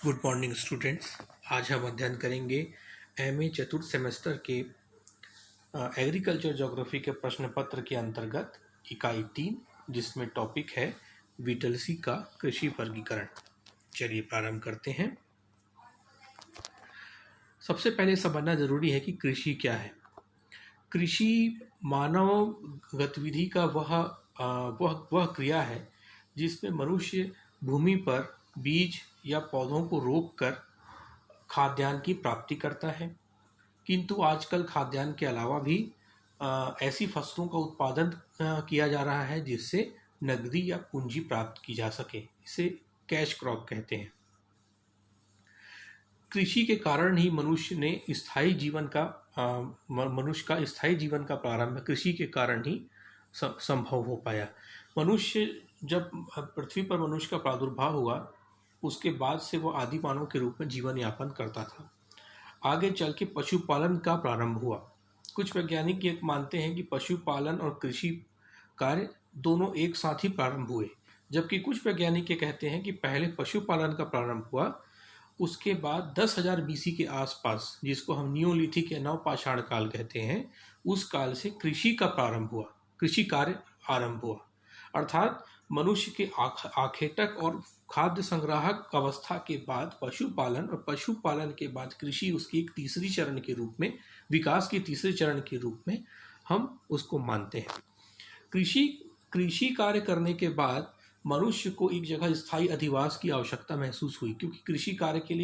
Good morning students. आज हम अध्ययन करेंगे एमए चतुर्थ सेमेस्टर के एग्रीकल्चर ज्योग्राफी के प्रश्न पत्र के अंतर्गत इकाई 3, जिसमें टॉपिक है विटलसी का कृषि वर्गीकरण। चलिए प्रारंभ करते हैं। सबसे पहले समझना जरूरी है कि कृषि क्या है। कृषि मानव गतिविधि का वह क्रिया है जिसमें मनुष्य भूमि पर बीज या पौधों को रोपकर खाद्यान्न की प्राप्ति करता है। किंतु आजकल खाद्यान्न के अलावा भी ऐसी फसलों का उत्पादन किया जा रहा है जिससे नकदी या पूंजी प्राप्त की जा सके। इसे कैश क्रॉप कहते हैं। कृषि के कारण ही मनुष्य का स्थायी जीवन का प्रारंभ कृषि के कारण ही संभव हो पाया। मनुष्य जब पृथ्वी पर मनुष्य का प्रादुर्भाव हुआ, उसके बाद से वो आदि मानव के रूप में जीवन यापन करता था। आगे चल के पशुपालन का प्रारंभ हुआ। कुछ वैज्ञानिक ये मानते हैं कि पशुपालन और कृषि कार्य दोनों एक साथ ही प्रारंभ हुए, जबकि कुछ वैज्ञानिक ये कहते हैं कि पहले पशुपालन का प्रारंभ हुआ, उसके बाद 10,000 बीसी के आसपास, जिसको हम नियोलिथिक या नवपाषाण काल कहते हैं, उस काल से कृषि का प्रारंभ हुआ, कृषि कार्य आरंभ हुआ। अर्थात मनुष्य के आखेटक और खाद्य संग्राहक अवस्था के बाद पशुपालन, और पशुपालन के बाद कृषि उसकी एक तीसरी चरण के रूप में, विकास की तीसरे चरण के रूप में हम उसको मानते हैं। कृषि कार्य करने के बाद मनुष्य को एक जगह स्थायी अधिवास की आवश्यकता महसूस हुई, क्योंकि कृषि कार्य के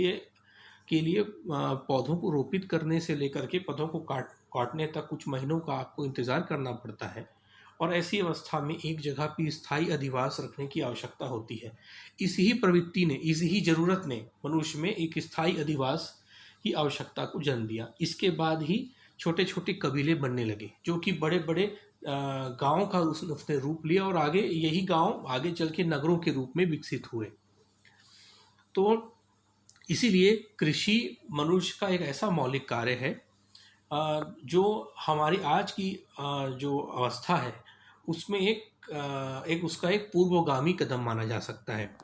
लिए पौधों को रोपित करने से लेकर के पौधों को काटने तक कुछ महीनों का आपको इंतजार करना पड़ता है, और ऐसी अवस्था में एक जगह पर स्थायी अधिवास रखने की आवश्यकता होती है। इस ही जरूरत ने मनुष्य में एक स्थायी अधिवास की आवश्यकता को जन्म दिया। इसके बाद ही छोटे छोटे कबीले बनने लगे, जो कि बड़े बड़े गांव का उसने रूप लिया, और आगे यही गांव आगे चल के नगरों के रूप में विकसित हुए। तो इसीलिए कृषि मनुष्य का एक ऐसा मौलिक कार्य है जो हमारी आज की जो अवस्था है उसमें उसका एक पूर्वगामी कदम माना जा सकता है।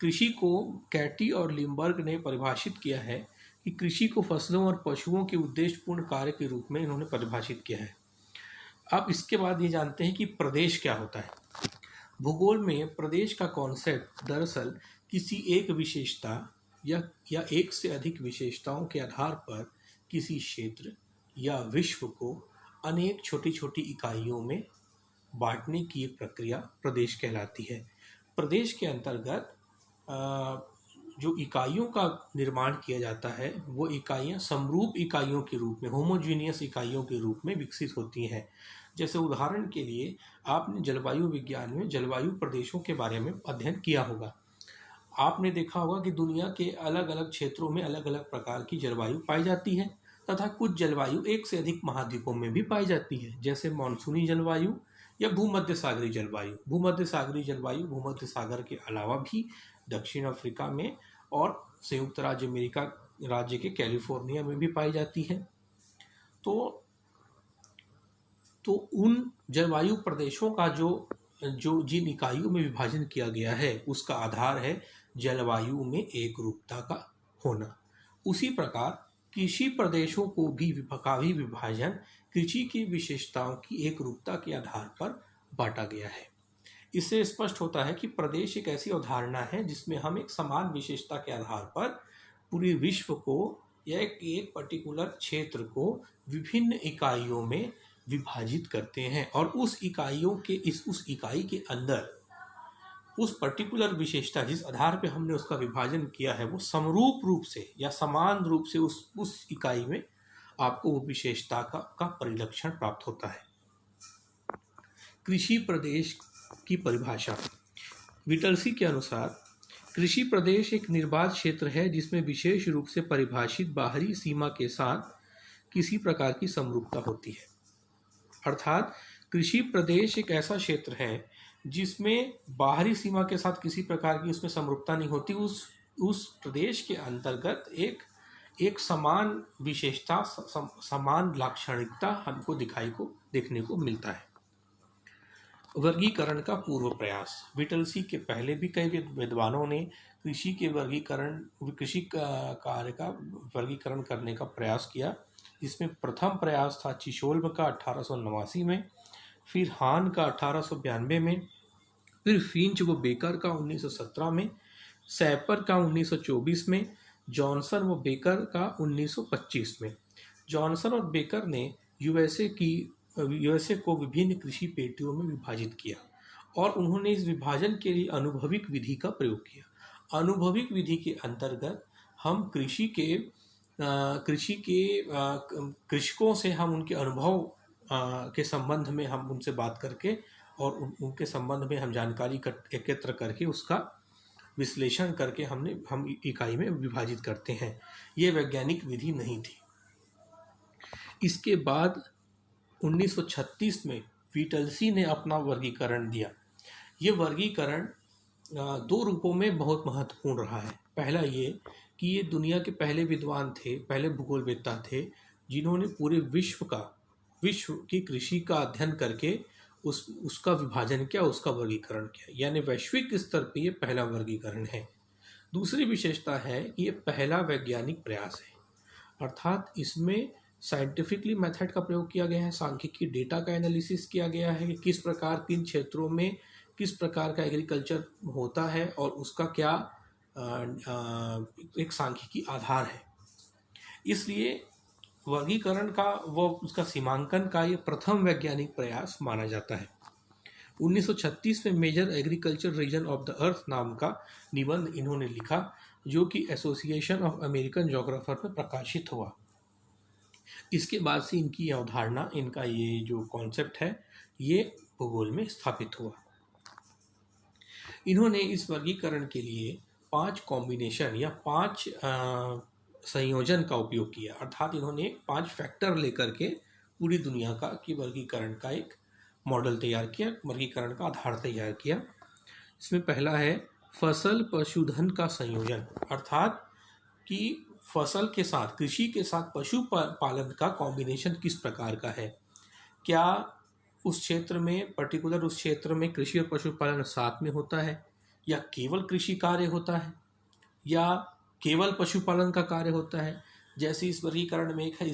कृषि को कैटी और लिम्बर्ग ने परिभाषित किया है कि कृषि को फसलों और पशुओं के उद्देश्यपूर्ण कार्य के रूप में इन्होंने परिभाषित किया है। अब इसके बाद ये जानते हैं कि प्रदेश क्या होता है। भूगोल में प्रदेश का कॉन्सेप्ट दरअसल किसी एक विशेषता या एक से अधिक विशेषताओं के आधार पर किसी क्षेत्र या विश्व को अनेक छोटी छोटी इकाइयों में बांटने की एक प्रक्रिया प्रदेश कहलाती है। प्रदेश के अंतर्गत जो इकाइयों का निर्माण किया जाता है वो इकाइयाँ समरूप इकाइयों के रूप में, होमोजीनियस इकाइयों के रूप में विकसित होती हैं। जैसे उदाहरण के लिए आपने जलवायु विज्ञान में जलवायु प्रदेशों के बारे में अध्ययन किया होगा। आपने देखा होगा कि दुनिया के अलग अलग क्षेत्रों में अलग अलग प्रकार की जलवायु पाई जाती है, तथा कुछ जलवायु एक से अधिक महाद्वीपों में भी पाई जाती है, जैसे मानसूनी जलवायु या भूमध्य सागरीय जलवायु। भूमध्य सागरीय जलवायु भूमध्य सागर के अलावा भी दक्षिण अफ्रीका में और संयुक्त राज्य अमेरिका राज्य के कैलिफोर्निया में भी पाई जाती है। तो उन जलवायु प्रदेशों का जो जिन इकाइयों में विभाजन किया गया है उसका आधार है जलवायु में एक रूपता का होना। उसी प्रकार कृषि प्रदेशों को भी विभाजन कृषि की विशेषताओं की एक रूपता के आधार पर बांटा गया है। इससे स्पष्ट होता है कि प्रदेश एक ऐसी अवधारणा है जिसमें हम एक समान विशेषता के आधार पर पूरे विश्व को या एक पर्टिकुलर क्षेत्र को विभिन्न इकाइयों में विभाजित करते हैं, और उस इकाई के अंदर उस पर्टिकुलर विशेषता जिस आधार पे हमने उसका विभाजन किया है वो समरूप रूप से या समान रूप से उस इकाई में आपको वो विशेषता का परिलक्षण प्राप्त होता है। कृषि प्रदेश की परिभाषा विटलसी के अनुसार कृषि प्रदेश एक निर्बाध क्षेत्र है जिसमें विशेष रूप से परिभाषित बाहरी सीमा के साथ किसी प्रकार की समरूपता होती है। अर्थात कृषि प्रदेश एक ऐसा क्षेत्र है जिसमें बाहरी सीमा के साथ किसी प्रकार की उसमें समरूपता नहीं होती। उस प्रदेश के अंतर्गत एक समान विशेषता, समान लाक्षणिकता हमको देखने को मिलता है। वर्गीकरण का पूर्व प्रयास। विटलसी के पहले भी कई विद्वानों ने कृषि के वर्गीकरण कृषि कार्य का वर्गीकरण करने का प्रयास किया, जिसमें प्रथम प्रयास था चिशोल्म का 1889 में, फिर हान का 1892 में, फिर फिंच व बेकर का 1917 में, सैपर का 1924 में, जॉनसन व बेकर का 1925 में। जॉनसन और बेकर ने यूएसए को विभिन्न कृषि पेटियों में विभाजित किया और उन्होंने इस विभाजन के लिए अनुभविक विधि का प्रयोग किया। अनुभविक विधि के अंतर्गत हम कृषकों से हम उनके अनुभव के संबंध में हम उनसे बात करके और उनके संबंध में हम जानकारी एकत्र करके उसका विश्लेषण करके हम इकाई में विभाजित करते हैं। ये वैज्ञानिक विधि नहीं थी। इसके बाद 1936 में विटलसी ने अपना वर्गीकरण दिया। ये वर्गीकरण दो रूपों में बहुत महत्वपूर्ण रहा है। पहला ये कि ये दुनिया के पहले विद्वान थे, पहले भूगोलवेत्ता थे, जिन्होंने पूरे विश्व की कृषि का अध्ययन करके उसका विभाजन किया, उसका वर्गीकरण किया। यानी वैश्विक स्तर पर ये पहला वर्गीकरण है। दूसरी विशेषता है कि ये पहला वैज्ञानिक प्रयास है, अर्थात इसमें साइंटिफिकली मेथड का प्रयोग किया गया है, सांख्यिकी डेटा का एनालिसिस किया गया है कि किस प्रकार किन क्षेत्रों में किस प्रकार का एग्रीकल्चर होता है और उसका क्या एक सांख्यिकी आधार है। इसलिए वर्गीकरण का उसका सीमांकन का ये प्रथम वैज्ञानिक प्रयास माना जाता है। 1936 में major agriculture region of the earth नाम का निबंध इन्होंने लिखा, जो कि एसोसिएशन ऑफ अमेरिकन जोग्राफर में प्रकाशित हुआ। इसके बाद से इनकी अवधारणा, इनका ये जो कॉन्सेप्ट है, ये भूगोल में स्थापित हुआ। इन्होंने इस वर्गीकरण के लिए 5 कॉम्बिनेशन या 5 संयोजन का उपयोग किया, अर्थात इन्होंने 5 फैक्टर लेकर के पूरी दुनिया का की वर्गीकरण का एक मॉडल तैयार किया, वर्गीकरण का आधार तैयार किया। इसमें पहला है फसल पशुधन का संयोजन, अर्थात कि फसल के साथ, कृषि के साथ पशु पालन का कॉम्बिनेशन किस प्रकार का है। क्या उस क्षेत्र में उस क्षेत्र में कृषि और पशुपालन साथ में होता है, या केवल कृषि कार्य होता है, या केवल पशुपालन का कार्य होता है। जैसे इस वर्गीकरण में एक है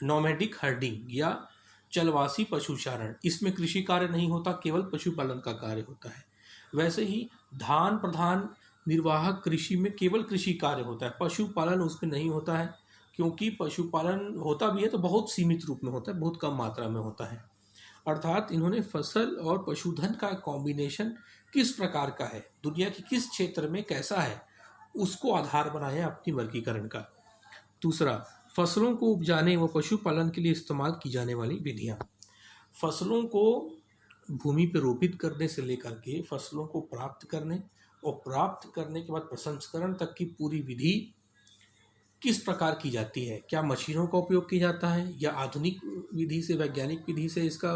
नोमैडिक हर्डिंग या चलवासी पशुचारण। इसमें कृषि कार्य नहीं होता, केवल पशुपालन का कार्य होता है। वैसे ही धान प्रधान निर्वाहक कृषि में केवल कृषि कार्य होता है, पशुपालन उसमें नहीं होता है, क्योंकि पशुपालन होता भी है तो बहुत सीमित रूप में होता है, बहुत कम मात्रा में होता है। अर्थात इन्होंने फसल और पशुधन का कॉम्बिनेशन किस प्रकार का है, दुनिया के किस क्षेत्र में कैसा है, उसको आधार बनाया अपनी वर्गीकरण का। दूसरा, फसलों को उपजाने व पशुपालन के लिए इस्तेमाल की जाने वाली विधियाँ। फसलों को भूमि पर रोपित करने से लेकर के फसलों को प्राप्त करने और प्राप्त करने के बाद प्रसंस्करण तक की पूरी विधि किस प्रकार की जाती है। क्या मशीनों का उपयोग किया जाता है, या आधुनिक विधि से, वैज्ञानिक विधि से इसका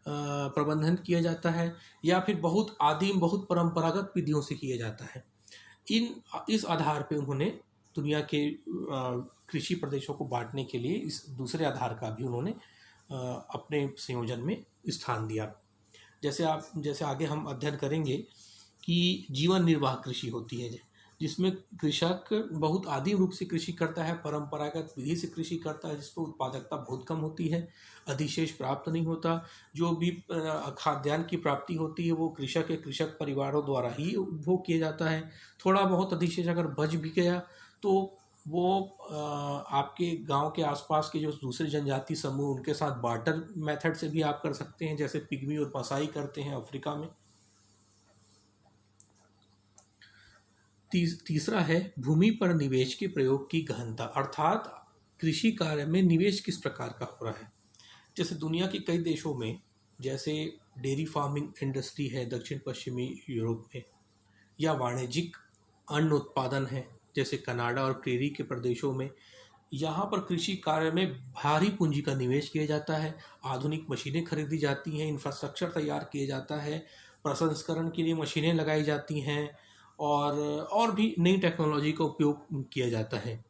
प्रबंधन किया जाता है, या फिर बहुत आदिम, बहुत परंपरागत विधियों से किया जाता है। इस आधार पे उन्होंने दुनिया के कृषि प्रदेशों को बांटने के लिए इस दूसरे आधार का भी उन्होंने अपने संयोजन में स्थान दिया। जैसे आगे हम अध्ययन करेंगे कि जीवन निर्वाह कृषि होती है, जिसमें कृषक बहुत आदिम रूप से कृषि करता है, परंपरागत विधि से कृषि करता है, जिसमें उत्पादकता बहुत कम होती है, अधिशेष प्राप्त नहीं होता। जो भी खाद्यान्न की प्राप्ति होती है वो कृषक परिवारों द्वारा ही उपभोग किया जाता है। थोड़ा बहुत अधिशेष अगर बच भी गया तो वो आपके गांव के आसपास के जो दूसरे जनजाति समूह, उनके साथ बार्टर मेथड से भी आप कर सकते हैं, जैसे पिग्मी और मसाई करते हैं अफ्रीका में। तीसरा है भूमि पर निवेश के प्रयोग की गहनता, अर्थात कृषि कार्य में निवेश किस प्रकार का हो रहा है। जैसे दुनिया के कई देशों में, जैसे डेयरी फार्मिंग इंडस्ट्री है दक्षिण पश्चिमी यूरोप में, या वाणिज्यिक अन्न उत्पादन है जैसे कनाडा और प्रेरी के प्रदेशों में, यहाँ पर कृषि कार्य में भारी पूंजी का निवेश किया जाता है। आधुनिक मशीनें खरीदी जाती हैं, इंफ्रास्ट्रक्चर तैयार किया जाता है, प्रसंस्करण के लिए मशीनें लगाई जाती हैं, और भी नई टेक्नोलॉजी का उपयोग किया जाता है।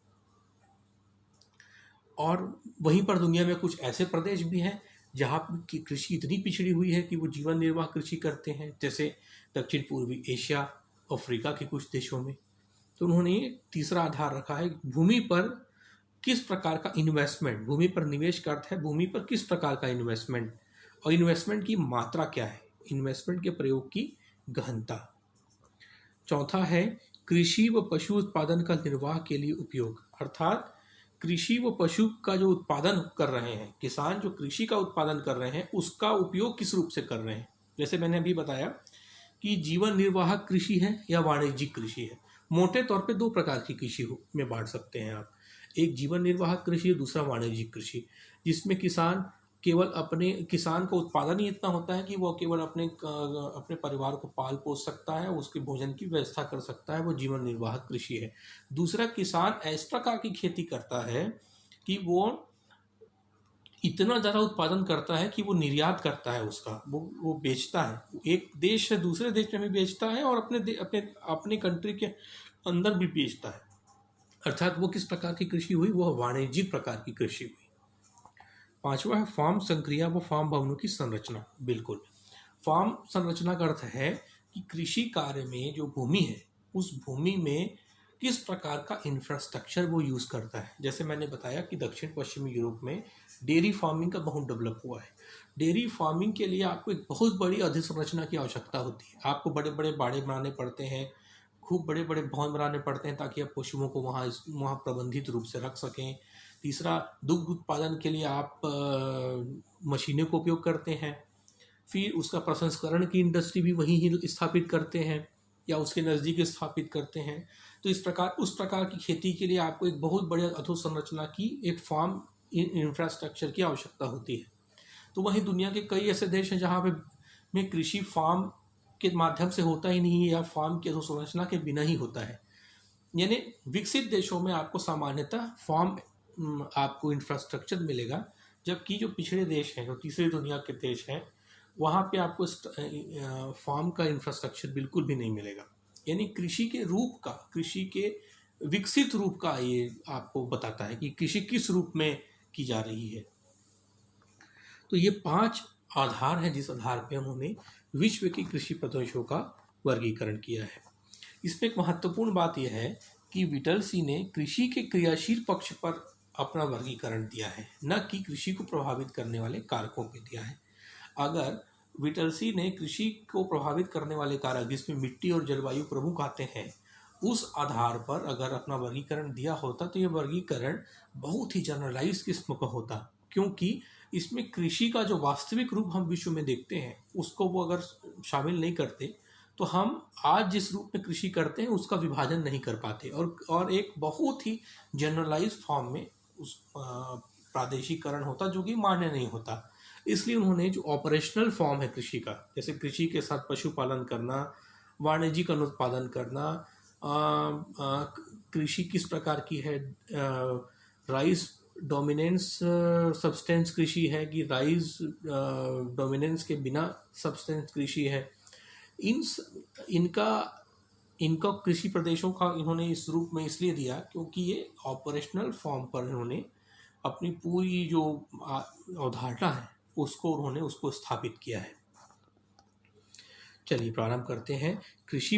और वहीं पर दुनिया में कुछ ऐसे प्रदेश भी हैं जहाँ की कृषि इतनी पिछड़ी हुई है कि वो जीवन निर्वाह कृषि करते हैं, जैसे दक्षिण पूर्वी एशिया, अफ्रीका के कुछ देशों में। तो उन्होंने तीसरा आधार रखा है भूमि पर किस प्रकार का इन्वेस्टमेंट, भूमि पर निवेश का अर्थ है भूमि पर किस प्रकार का इन्वेस्टमेंट, और इन्वेस्टमेंट की मात्रा क्या है, इन्वेस्टमेंट के प्रयोग की गहनता। चौथा है कृषि व पशु उत्पादन का निर्वाह के लिए उपयोग, अर्थात कृषि व पशु का जो उत्पादन कर रहे हैं, किसान जो कृषि का उत्पादन कर रहे हैं उसका उपयोग किस रूप से कर रहे हैं। जैसे मैंने अभी बताया कि जीवन निर्वाह कृषि है या वाणिज्यिक कृषि है। मोटे तौर पे दो प्रकार की कृषि में बांट सकते हैं आप, एक जीवन निर्वाह कृषि, दूसरा वाणिज्यिक कृषि, जिसमें किसान का उत्पादन ही इतना होता है कि वो केवल अपने परिवार को पाल पोस सकता है, उसके भोजन की व्यवस्था कर सकता है, वो जीवन निर्वाह कृषि है। दूसरा, किसान इस प्रकार की खेती करता है कि वो इतना ज़्यादा उत्पादन करता है कि वो निर्यात करता है, उसका वो बेचता है, एक देश से दूसरे देश में भी बेचता है और अपने कंट्री के अंदर भी बेचता है। अर्थात वो किस प्रकार की कृषि हुई, वो वाणिज्यिक प्रकार की कृषि हुई। पांचवा है फार्म संक्रिया व फार्म भवनों की संरचना। बिल्कुल, फार्म संरचना का अर्थ है कि कृषि कार्य में जो भूमि है उस भूमि में किस प्रकार का इंफ्रास्ट्रक्चर वो यूज़ करता है। जैसे मैंने बताया कि दक्षिण पश्चिमी यूरोप में डेयरी फार्मिंग का बहुत डेवलप हुआ है। डेयरी फार्मिंग के लिए आपको एक बहुत बड़ी अधोसंरचना की आवश्यकता होती है, आपको बड़े बड़े बाड़े बनाने पड़ते हैं, खूब बड़े बड़े भवन बनाने पड़ते हैं ताकि आप पशुओं को वहाँ प्रबंधित रूप से रख सकें। तीसरा, दुग्ध उत्पादन के लिए आप मशीनों का उपयोग करते हैं, फिर उसका प्रसंस्करण की इंडस्ट्री भी वहीं ही स्थापित करते हैं या उसके नज़दीक स्थापित करते हैं। तो उस प्रकार की खेती के लिए आपको एक बहुत बड़ी अधोसंरचना की, एक फार्म इंफ्रास्ट्रक्चर की आवश्यकता होती है। तो वहीं दुनिया के कई ऐसे देश हैं जहाँ पे में कृषि फार्म के माध्यम से होता ही नहीं है या फार्म की अधोसंरचना के बिना ही होता है। यानी विकसित देशों में आपको सामान्यतः फार्म आपको इंफ्रास्ट्रक्चर मिलेगा, जबकि जो पिछड़े देश हैं, जो तीसरी दुनिया के देश हैं, वहाँ पे आपको फार्म का इंफ्रास्ट्रक्चर बिल्कुल भी नहीं मिलेगा। यानी कृषि के विकसित रूप का ये आपको बताता है कि कृषि किस रूप में की जा रही है। तो ये 5 आधार हैं जिस आधार पे उन्होंने विश्व के कृषि प्रदेशों का वर्गीकरण किया है। इसमें एक महत्वपूर्ण बात यह है कि विटलसी ने कृषि के क्रियाशील पक्ष पर अपना वर्गीकरण दिया है, न कि कृषि को प्रभावित करने वाले कारकों पे दिया है। अगर विटलसी ने कृषि को प्रभावित करने वाले कारक, जिसमें मिट्टी और जलवायु प्रमुख आते हैं, उस आधार पर अगर अपना वर्गीकरण दिया होता तो ये वर्गीकरण बहुत ही जनरलाइज किस्म का होता, क्योंकि इसमें कृषि का जो वास्तविक रूप हम विश्व में देखते हैं उसको वो अगर शामिल नहीं करते तो हम आज जिस रूप में कृषि करते हैं उसका विभाजन नहीं कर पाते और एक बहुत ही जनरलाइज फॉर्म में उस प्रादेशिकरण होता जो कि मान्य नहीं होता। इसलिए उन्होंने जो ऑपरेशनल फॉर्म है कृषि का, जैसे कृषि के साथ पशुपालन करना, वाणिज्यिक अनुत्पादन करना, कृषि किस प्रकार की है, राइस डोमिनेंस सब्सटेंस कृषि है कि राइस डोमिनेंस के बिना सब्सटेंस कृषि है, इनका कृषि प्रदेशों का इन्होंने इस रूप में इसलिए दिया क्योंकि ये ऑपरेशनल फॉर्म पर इन्होंने अपनी पूरी जो अवधारणा है उसको स्थापित किया है। चलिए प्रारंभ करते हैं। कृषि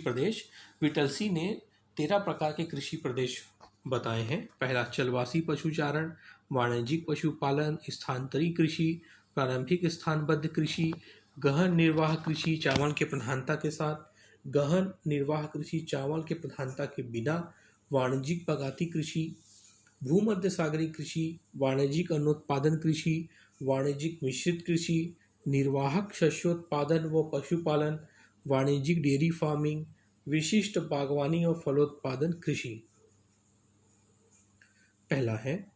प्रदेश विटलसी ने 13 प्रकार के कृषि प्रदेश बताए हैं। पहला, चलवासी पशुचारण, वाणिज्यिक पशुपालन, स्थानांतरी कृषि, प्रारंभिक स्थानबद्ध कृषि, गहन निर्वाह कृषि चावल के प्रधानता के साथ, गहन निर्वाह कृषि चावल के प्रधानता के बिना, वाणिज्यिक बागाती कृषि, भूमध्य सागरीय कृषि, वाणिज्यिक अन्नोत्पादन कृषि, वाणिज्यिक मिश्रित कृषि, निर्वाहक शस्योत्पादन व पशुपालन, वाणिज्यिक डेयरी फार्मिंग, विशिष्ट बागवानी और फलोत्पादन कृषि। पहला है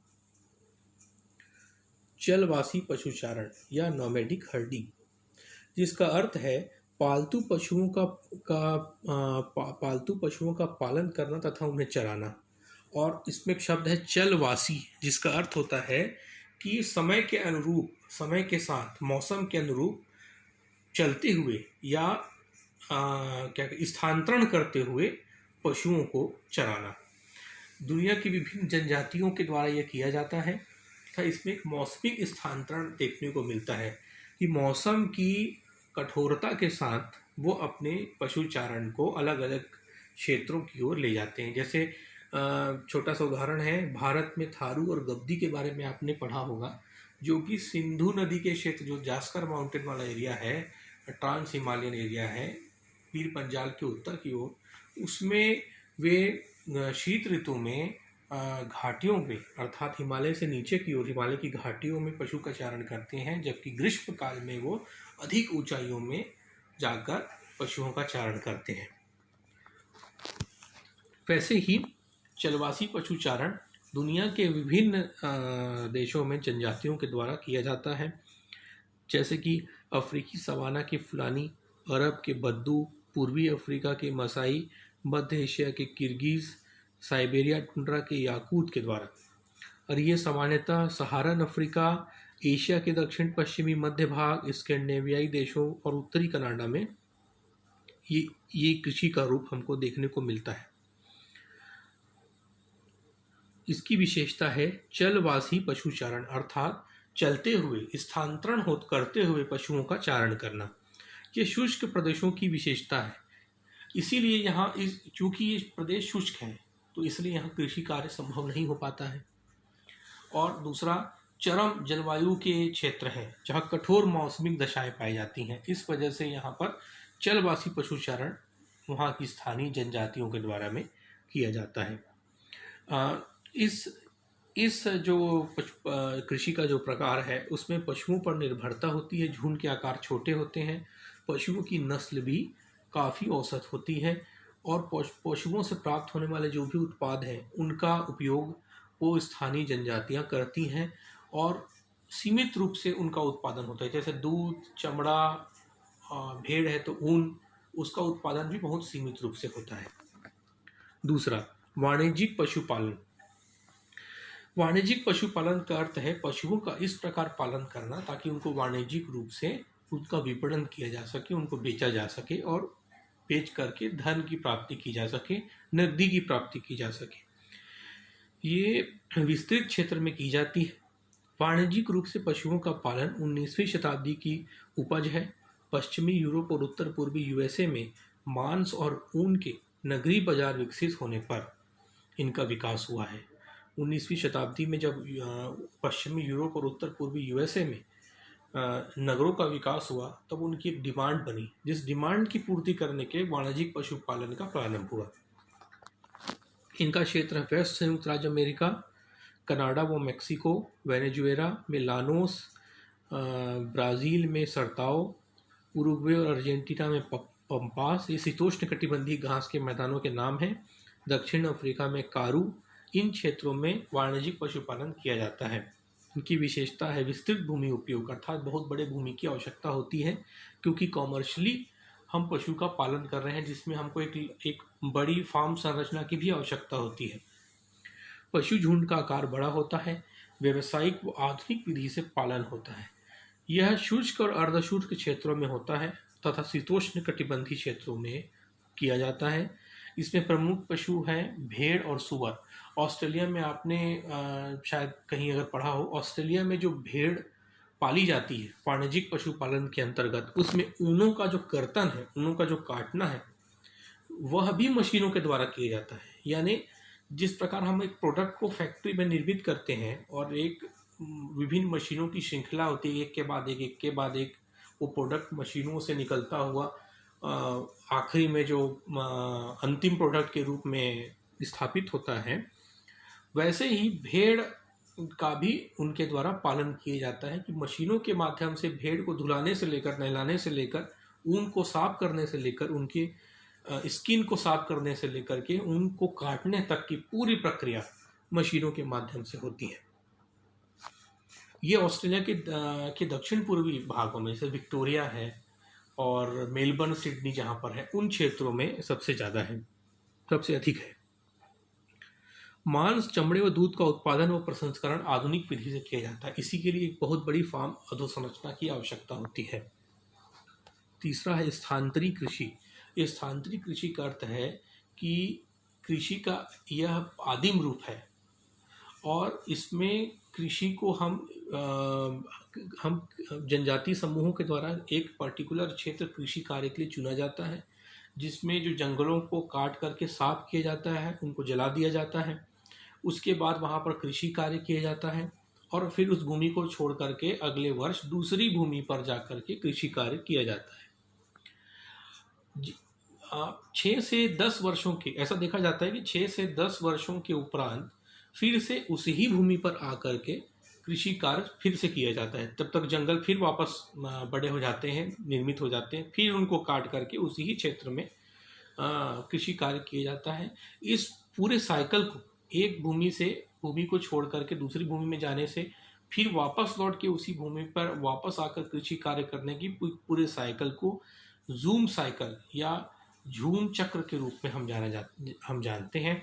चलवासी पशुचारण या नोमैडिक हर्डिंग, जिसका अर्थ है पालतू पशुओं का पालन करना तथा उन्हें चराना। और इसमें एक शब्द है चलवासी, जिसका अर्थ होता है कि समय के साथ मौसम के अनुरूप चलते हुए या स्थानांतरण करते हुए पशुओं को चराना। दुनिया की विभिन्न जनजातियों के द्वारा यह किया जाता है। तथा इसमें एक मौसमिक स्थानांतरण देखने को मिलता है कि मौसम की कठोरता के साथ वो अपने पशुचारण को अलग अलग क्षेत्रों की ओर ले जाते हैं। जैसे छोटा सा उदाहरण है, भारत में थारू और गद्दी के बारे में आपने पढ़ा होगा, जो कि सिंधु नदी के क्षेत्र, जो जास्कर माउंटेन वाला एरिया है, ट्रांस हिमालयन एरिया है, पीर पंजाल के उत्तर की ओर, उसमें वे शीत ऋतु में घाटियों पे अर्थात हिमालय से नीचे की ओर हिमालय की घाटियों में पशु का चारण करते हैं, जबकि ग्रीष्म काल में वो अधिक ऊंचाइयों में जाकर पशुओं का चारण करते हैं। वैसे ही चलवासी पशुचारण दुनिया के विभिन्न देशों में जनजातियों के द्वारा किया जाता है, जैसे कि अफ्रीकी सवाना के फुलानी, अरब के बद्दू, पूर्वी अफ्रीका के मसाई, मध्य एशिया के किर्गिज़, साइबेरिया टुंड्रा के याकूत के द्वारा। और ये सामान्यतः सहारन अफ्रीका, एशिया के दक्षिण पश्चिमी मध्य भाग, स्कैंडिनेवियाई देशों और उत्तरी कनाडा में ये कृषि का रूप हमको देखने को मिलता है। इसकी विशेषता है चलवासी पशुचारण, अर्थात चलते हुए स्थानांतरण करते हुए पशुओं का चारण करना। ये शुष्क प्रदेशों की विशेषता है, इसीलिए यहाँ चूँकि ये प्रदेश शुष्क है तो इसलिए यहाँ कृषि कार्य संभव नहीं हो पाता है। और दूसरा, चरम जलवायु के क्षेत्र हैं जहाँ कठोर मौसमिक दशाएं पाई जाती हैं, इस वजह से यहाँ पर चलवासी पशुचारण वहाँ की स्थानीय जनजातियों के द्वारा में किया जाता है। इस जो कृषि का जो प्रकार है उसमें पशुओं पर निर्भरता होती है, झुंड के आकार छोटे होते हैं, पशुओं की नस्ल भी काफ़ी औसत होती है और पशुओं से प्राप्त होने वाले जो भी उत्पाद हैं उनका उपयोग वो स्थानीय जनजातियां करती हैं और सीमित रूप से उनका उत्पादन होता है। जैसे दूध, चमड़ा, भेड़ है तो ऊन, उसका उत्पादन भी बहुत सीमित रूप से होता है। दूसरा, वाणिज्यिक पशुपालन। वाणिज्यिक पशुपालन का अर्थ है पशुओं का इस प्रकार पालन करना ताकि उनको वाणिज्यिक रूप से उनका विपणन किया जा सके, उनको बेचा जा सके और बेच करके धन की प्राप्ति की जा सके, नकदी की प्राप्ति की जा सके। ये विस्तृत क्षेत्र में की जाती है। वाणिज्यिक रूप से पशुओं का पालन 19वीं शताब्दी की उपज है। पश्चिमी यूरोप और उत्तर पूर्वी यूएसए में मांस और ऊन के नगरीय बाजार विकसित होने पर इनका विकास हुआ है। 19वीं शताब्दी में जब पश्चिमी यूरोप और उत्तर पूर्वी यूएसए में नगरों का विकास हुआ तब उनकी एक डिमांड बनी, जिस डिमांड की पूर्ति करने के वाणिज्यिक पशुपालन का प्रारंभ हुआ। इनका क्षेत्र है वेस्ट संयुक्त राज्य अमेरिका, कनाडा व मेक्सिको, वेनेजुएला में लानोस, ब्राज़ील में सरताओ, उरुग्वे और अर्जेंटीना में पंपास, ये शीतोष्ण कटिबंधीय घास के मैदानों के नाम हैं। दक्षिण अफ्रीका में कारू, इन क्षेत्रों में वाणिज्यिक पशुपालन किया जाता है। इनकी विशेषता है विस्तृत भूमि उपयोग, अर्थात बहुत बड़े भूमि की आवश्यकता होती है क्योंकि कॉमर्शियली हम पशु का पालन कर रहे हैं जिसमें हमको एक बड़ी फार्म संरचना की भी आवश्यकता होती है। पशु झुंड का आकार बड़ा होता है, व्यावसायिक व आधुनिक विधि से पालन होता है। यह शुष्क और अर्धशुष्क क्षेत्रों में होता है तथा शीतोष्ण कटिबंधीय क्षेत्रों में किया जाता है। इसमें प्रमुख पशु हैं भेड़ और सूअर। ऑस्ट्रेलिया में आपने शायद कहीं अगर पढ़ा हो, ऑस्ट्रेलिया में जो भेड़ पाली जाती है वाणिज्यिक पशुपालन के अंतर्गत, उसमें ऊनों का जो कर्तन है, ऊनों का जो काटना है, वह भी मशीनों के द्वारा किया जाता है। यानी जिस प्रकार हम एक प्रोडक्ट को फैक्ट्री में निर्मित करते हैं और एक विभिन्न मशीनों की श्रृंखला होती है, एक के बाद एक वो प्रोडक्ट मशीनों से निकलता हुआ आखिरी में जो अंतिम प्रोडक्ट के रूप में स्थापित होता है, वैसे ही भेड़ का भी उनके द्वारा पालन किया जाता है कि मशीनों के माध्यम से भेड़ को धुलाने से लेकर, नहलाने से लेकर, ऊन को साफ करने से लेकर, उनके स्किन को साफ करने से लेकर के ऊन को काटने तक की पूरी प्रक्रिया मशीनों के माध्यम से होती है। ये ऑस्ट्रेलिया के दक्षिण पूर्वी भागों में, जैसे विक्टोरिया है और मेलबर्न, सिडनी जहाँ पर है, उन क्षेत्रों में सबसे ज़्यादा है, सबसे अधिक है। मांस, चमड़े व दूध का उत्पादन व प्रसंस्करण आधुनिक विधि से किया जाता है। इसी के लिए एक बहुत बड़ी फार्म अधोसंरचना की आवश्यकता होती है। तीसरा है स्थानांतरी कृषि। ये स्थानांतरी कृषि का अर्थ है कि कृषि का यह आदिम रूप है और इसमें कृषि को हम जनजातीय समूहों के द्वारा एक पर्टिकुलर क्षेत्र कृषि कार्य के लिए चुना जाता है, जिसमें जो जंगलों को काट करके साफ किया जाता है, उनको जला दिया जाता है। उसके बाद वहाँ पर कृषि कार्य किया जाता है और फिर उस भूमि को छोड़ करके अगले वर्ष दूसरी भूमि पर जा करके कृषि कार्य किया जाता है। 6 से 10 वर्षों के, ऐसा देखा जाता है कि 6 से 10 वर्षों के उपरांत फिर से उसी ही भूमि पर आकर के कृषि कार्य फिर से किया जाता है। तब तक जंगल फिर वापस बड़े हो जाते हैं, निर्मित हो जाते हैं, फिर उनको काट करके उसी ही क्षेत्र में कृषि कार्य किया जाता है। इस पूरे साइकिल को, एक भूमि को छोड़ करके दूसरी भूमि में जाने से फिर वापस लौट के उसी भूमि पर वापस आकर कृषि कार्य करने की पूरे साइकिल को जूम साइकिल या झूम चक्र के रूप में हम जानते हैं।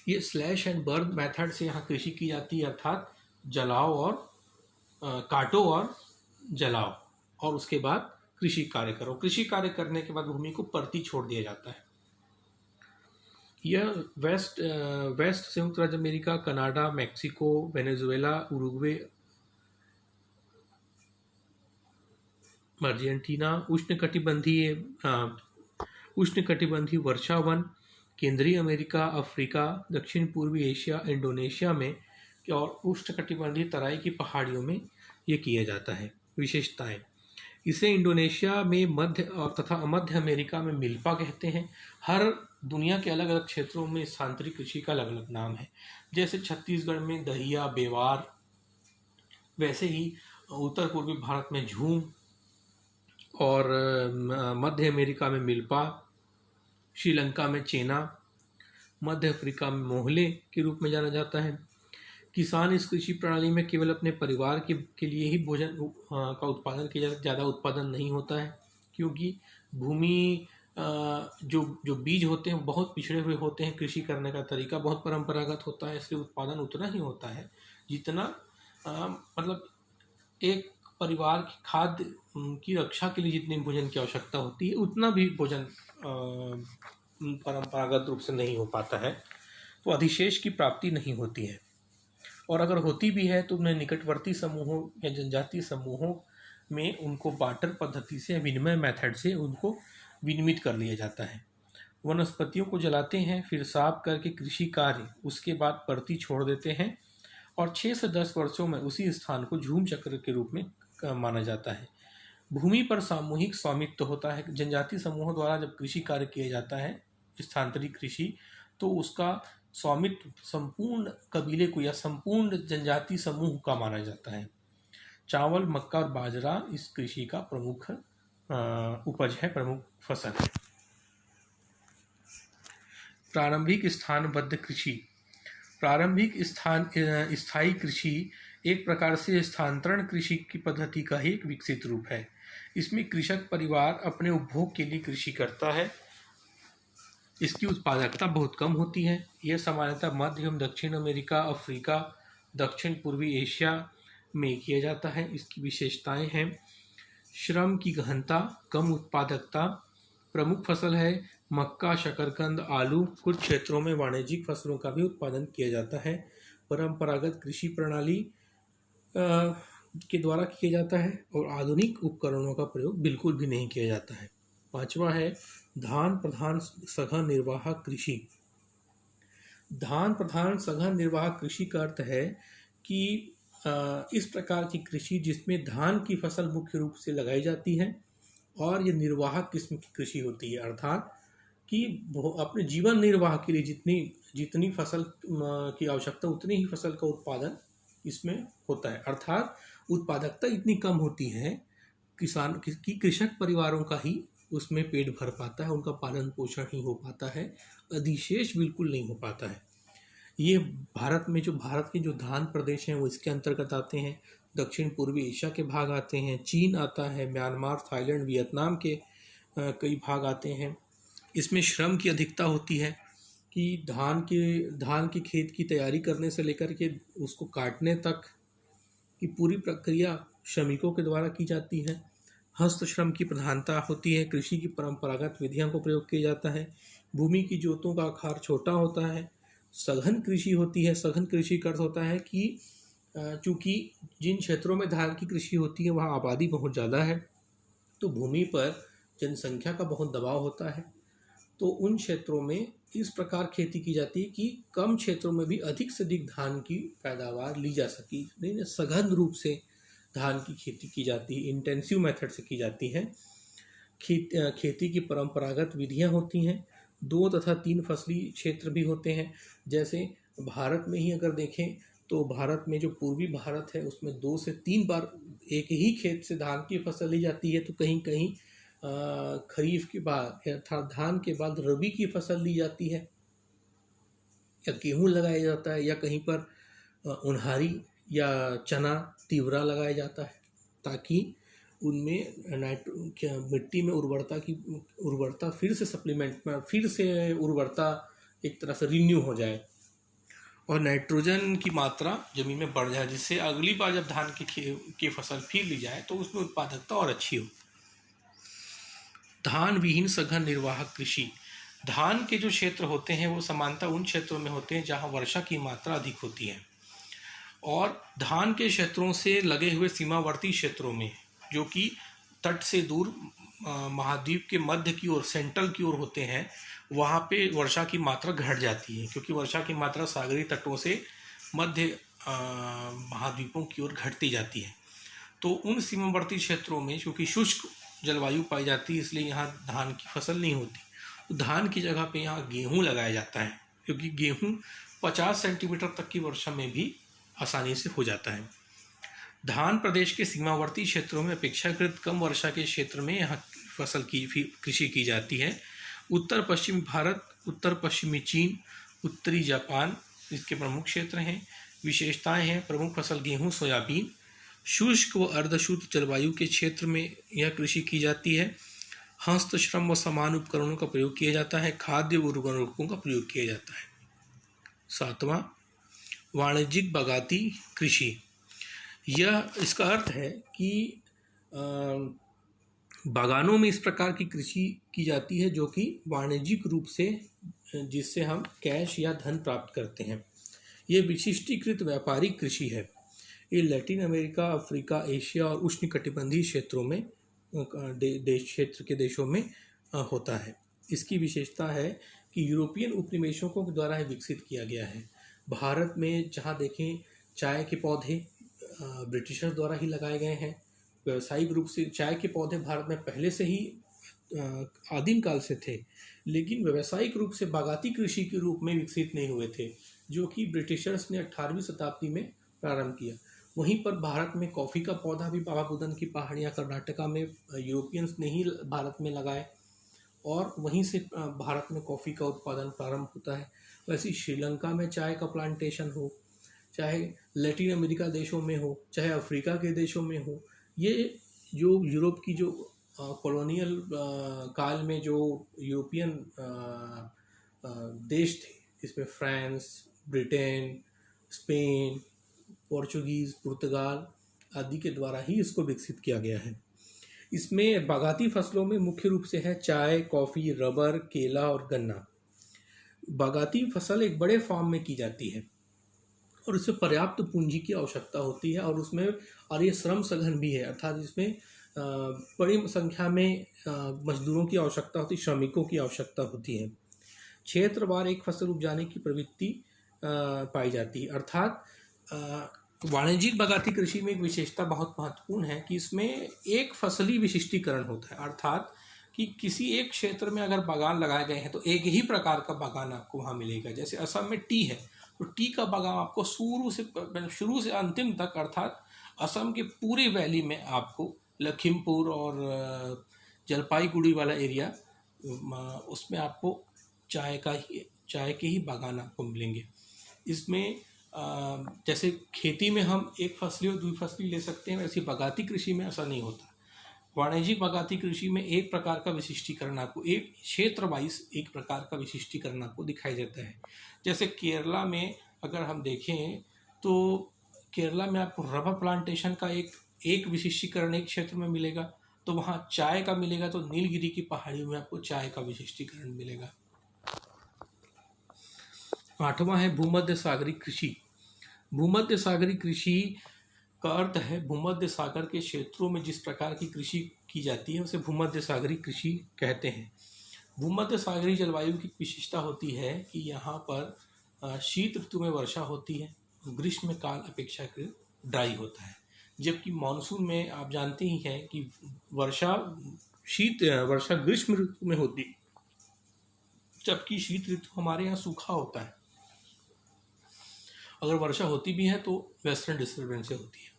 ये स्लैश एंड बर्न मेथड से यहाँ कृषि की जाती है, अर्थात जलाओ और काटो और जलाओ और उसके बाद कृषि कार्य करो। कृषि कार्य करने के बाद भूमि को परती छोड़ दिया जाता है। यह वेस्ट संयुक्त राज्य America, Canada, Mexico, Venezuela, Uruguay, Argentina, उष्णकटिबंधीय वर्षावन, केंद्रीय अमेरिका, अफ्रीका, दक्षिण पूर्वी एशिया, इंडोनेशिया में और उष्णकटिबंधीय तराई की पहाड़ियों में ये किया जाता है। विशेषताएं, इसे इंडोनेशिया में मध्य तथा मध्य अमेरिका में मिल्पा कहते हैं। हर दुनिया के अलग अलग क्षेत्रों में स्थानांतरित कृषि का अलग अलग नाम है। जैसे छत्तीसगढ़ में दहिया बेवार, वैसे ही उत्तर पूर्वी भारत में झूम और मध्य अमेरिका में मिल्पा, श्रीलंका में चेना, मध्य अफ्रीका में मोहले के रूप में जाना जाता है। किसान इस कृषि प्रणाली में केवल अपने परिवार के लिए ही भोजन का उत्पादन किया जाता है, ज़्यादा उत्पादन नहीं होता है, क्योंकि भूमि जो बीज होते हैं बहुत पिछड़े हुए होते हैं। कृषि करने का तरीका बहुत परंपरागत होता है, इसलिए उत्पादन उतना ही होता है जितना मतलब एक परिवार की खाद्य की रक्षा के लिए जितनी भोजन की आवश्यकता होती है उतना भी भोजन परंपरागत रूप से नहीं हो पाता है, तो अधिशेष की प्राप्ति नहीं होती है। और अगर होती भी है तो उन्हें निकटवर्ती समूहों या जनजातीय समूहों में उनको बार्टर पद्धति से, विनिमय मेथड से उनको विनिमित कर लिया जाता है। वनस्पतियों को जलाते हैं, फिर साफ करके कृषि कार्य, उसके बाद परती छोड़ देते हैं और 6 से 10 वर्षों में उसी स्थान को झूम चक्र के रूप में माना जाता है। भूमि पर सामूहिक स्वामित्व होता है। जनजातीय समूहों द्वारा जब कृषि कार्य किया जाता है, स्थानांतरित कृषि, तो उसका स्वामित्व संपूर्ण कबीले को या संपूर्ण जनजातीय समूह का माना जाता है। चावल, मक्का और बाजरा इस कृषि का प्रमुख उपज है, प्रमुख फसल है। प्रारंभिक स्थानबद्ध कृषि। प्रारंभिक स्थायी कृषि एक प्रकार से स्थानांतरण कृषि की पद्धति का ही एक विकसित रूप है। इसमें कृषक परिवार अपने उपभोग के लिए कृषि करता है। इसकी उत्पादकता बहुत कम होती है। यह सामान्यतः मध्य एवं दक्षिण अमेरिका, अफ्रीका, दक्षिण पूर्वी एशिया में किया जाता है। इसकी विशेषताएं हैं: श्रम की गहनता, कम उत्पादकता। प्रमुख फसल है मक्का, शकरकंद, आलू। कुछ क्षेत्रों में वाणिज्यिक फसलों का भी उत्पादन किया जाता है। परंपरागत कृषि प्रणाली के द्वारा किया जाता है और आधुनिक उपकरणों का प्रयोग बिल्कुल भी नहीं किया जाता है। 5वां है धान प्रधान सघन निर्वाह कृषि। धान प्रधान सघन निर्वाह कृषि का अर्थ है कि इस प्रकार की कृषि जिसमें धान की फसल मुख्य रूप से लगाई जाती है और ये निर्वाह किस्म की कृषि होती है, अर्थात कि अपने जीवन निर्वाह के लिए जितनी फसल की आवश्यकता उतनी ही फसल का उत्पादन इसमें होता है। अर्थात उत्पादकता इतनी कम होती है किसान की कृषक परिवारों का ही उसमें पेट भर पाता है, उनका पालन पोषण ही हो पाता है, अधिशेष बिल्कुल नहीं हो पाता है। ये भारत के जो धान प्रदेश हैं वो इसके अंतर्गत आते हैं। दक्षिण पूर्वी एशिया के भाग आते हैं, चीन आता है, म्यांमार, थाईलैंड, वियतनाम के कई भाग आते हैं। इसमें श्रम की अधिकता होती है कि धान के खेत की तैयारी करने से लेकर के उसको काटने तक की पूरी प्रक्रिया श्रमिकों के द्वारा की जाती है। हस्त श्रम की प्रधानता होती है। कृषि की परंपरागत विधियों को प्रयोग किया जाता है। भूमि की जोतों का आकार छोटा होता है। सघन कृषि होती है। सघन कृषि का अर्थ होता है कि चूँकि जिन क्षेत्रों में धान की कृषि होती है वहाँ आबादी बहुत ज़्यादा है, तो भूमि पर जनसंख्या का बहुत दबाव होता है। तो उन क्षेत्रों में इस प्रकार खेती की जाती है कि कम क्षेत्रों में भी अधिक से अधिक धान की पैदावार ली जा सके। नहीं, सघन रूप से धान की खेती की जाती है, इंटेंसिव मेथड से की जाती है। खेती की परंपरागत विधियां होती हैं। 2 तथा 3 फसली क्षेत्र भी होते हैं। जैसे भारत में ही अगर देखें तो भारत में जो पूर्वी भारत है उसमें 2 से 3 बार एक ही खेत से धान की फसल ली जाती है। तो कहीं कहीं खरीफ के बाद अर्थात धान के बाद रबी की फसल ली जाती है, या गेहूँ लगाया जाता है, या कहीं पर उन्हारी या चना तिवरा लगाया जाता है, ताकि उनमें मिट्टी में उर्वरता फिर से फिर से उर्वरता एक तरह से रिन्यू हो जाए और नाइट्रोजन की मात्रा जमीन में बढ़ जाए, जिससे अगली बार जब धान की फसल फिर ली जाए तो उसमें उत्पादकता और अच्छी हो। धान विहीन सघन निर्वाहक कृषि। धान के जो क्षेत्र होते हैं वो सामान्यतः उन क्षेत्रों में होते हैं जहाँ वर्षा की मात्रा अधिक होती है, और धान के क्षेत्रों से लगे हुए सीमावर्ती क्षेत्रों में, जो कि तट से दूर महाद्वीप के मध्य की ओर, सेंट्रल की ओर होते हैं, वहाँ पे वर्षा की मात्रा घट जाती है, क्योंकि वर्षा की मात्रा सागरीय तटों से मध्य महाद्वीपों की ओर घटती जाती है। तो उन सीमावर्ती क्षेत्रों में चूँकि शुष्क जलवायु पाई जाती है, इसलिए यहाँ धान की फसल नहीं होती। तो धान की जगह पे यहाँ गेहूँ लगाया जाता है, क्योंकि गेहूँ 50 सेंटीमीटर तक की वर्षा में भी आसानी से हो जाता है। धान प्रदेश के सीमावर्ती क्षेत्रों में अपेक्षाकृत कम वर्षा के क्षेत्र में यहाँ फसल की कृषि की जाती है। उत्तर पश्चिमी भारत, उत्तर पश्चिमी चीन, उत्तरी जापान इसके प्रमुख क्षेत्र हैं। विशेषताएं हैं: प्रमुख फसल गेहूँ, सोयाबीन। शुष्क व अर्धशुष्क जलवायु के क्षेत्र में यह कृषि की जाती है। हस्तश्रम व समान उपकरणों का प्रयोग किया जाता है। खाद्य व उर्वरकों का प्रयोग किया जाता है। 7वां, वाणिज्यिक बागाती कृषि। यह इसका अर्थ है कि बागानों में इस प्रकार की कृषि की जाती है जो कि वाणिज्यिक रूप से, जिससे हम कैश या धन प्राप्त करते हैं। ये विशिष्टीकृत व्यापारिक कृषि है। ये लैटिन अमेरिका, अफ्रीका, एशिया और उष्णकटिबंधीय क्षेत्रों में क्षेत्र के देशों में होता है। इसकी विशेषता है कि यूरोपियन उपनिवेशों के द्वारा विकसित किया गया है। भारत में जहाँ देखें चाय के पौधे ब्रिटिशर्स द्वारा ही लगाए गए हैं। व्यावसायिक रूप से चाय के पौधे भारत में पहले से ही आदिम काल से थे, लेकिन व्यावसायिक रूप से बागाती कृषि के रूप में विकसित नहीं हुए थे, जो कि ब्रिटिशर्स ने 18वीं शताब्दी में प्रारंभ किया। वहीं पर भारत में कॉफ़ी का पौधा भी बाबा बुदन की पहाड़ियाँ कर्नाटका में यूरोपियंस ने ही भारत में लगाए, और वहीं से भारत में कॉफ़ी का उत्पादन प्रारंभ होता है। वैसे श्रीलंका में चाय का प्लांटेशन हो, चाहे लैटिन अमेरिका देशों में हो, चाहे अफ्रीका के देशों में हो, ये जो यूरोप की जो कॉलोनियल काल में जो यूरोपियन देश थे, इसमें फ्रांस, ब्रिटेन, स्पेन, पोर्चुगीज़, पुर्तगाल आदि के द्वारा ही इसको विकसित किया गया है। इसमें बागाती फसलों में मुख्य रूप से है चाय, कॉफ़ी, रबर, केला और गन्ना। बागाती फसल एक बड़े फार्म में की जाती है और इसमें पर्याप्त पूंजी की आवश्यकता होती है, और ये श्रम सघन भी है, अर्थात इसमें बड़ी संख्या में मजदूरों की आवश्यकता होती है, श्रमिकों की आवश्यकता होती है। क्षेत्रवार एक फसल उपजाने की प्रवृत्ति पाई जाती है। अर्थात वाणिज्यिक बागाती कृषि में एक विशेषता बहुत महत्वपूर्ण है कि इसमें एक फसली विशिष्टीकरण होता है, अर्थात कि किसी एक क्षेत्र में अगर बागान लगाए गए हैं तो एक ही प्रकार का बागान आपको वहाँ मिलेगा। जैसे असम में टी है, तो टी का बागान आपको शुरू से अंतिम तक, अर्थात असम के पूरे वैली में आपको, लखीमपुर और जलपाईगुड़ी वाला एरिया, उसमें आपको चाय के ही बागान आपको मिलेंगे। इसमें जैसे खेती में हम एक फसली और द्विफसली ले सकते हैं, वैसे बागाती कृषि में ऐसा नहीं होता। वाणिज्यिक बागाती कृषि में एक प्रकार का विशिष्टीकरण आपको, एक क्षेत्र वाइज एक प्रकार का विशिष्टीकरण आपको दिखाई देता है। जैसे केरला में अगर हम देखें तो केरला में आपको रबर प्लांटेशन का एक विशिष्टीकरण एक क्षेत्र में मिलेगा, तो वहाँ चाय का मिलेगा, तो नीलगिरी की पहाड़ियों में आपको चाय का विशिष्टीकरण मिलेगा। 8वां है भूमध्य सागरीय कृषि। भूमध्य सागरीय कृषि का अर्थ है भूमध्य सागर के क्षेत्रों में जिस प्रकार की कृषि की जाती है उसे भूमध्य सागरीय कृषि कहते हैं। भूमध्य सागरीय जलवायु की विशेषता होती है कि यहाँ पर शीत ऋतु में वर्षा होती है, ग्रीष्म काल अपेक्षाकृत ड्राई होता है, जबकि मानसून में आप जानते ही हैं कि वर्षा ग्रीष्म ऋतु में होती है, जबकि शीत ऋतु हमारे यहाँ सूखा होता है। अगर वर्षा होती भी है तो वेस्टर्न डिस्टर्बेंस से होती है।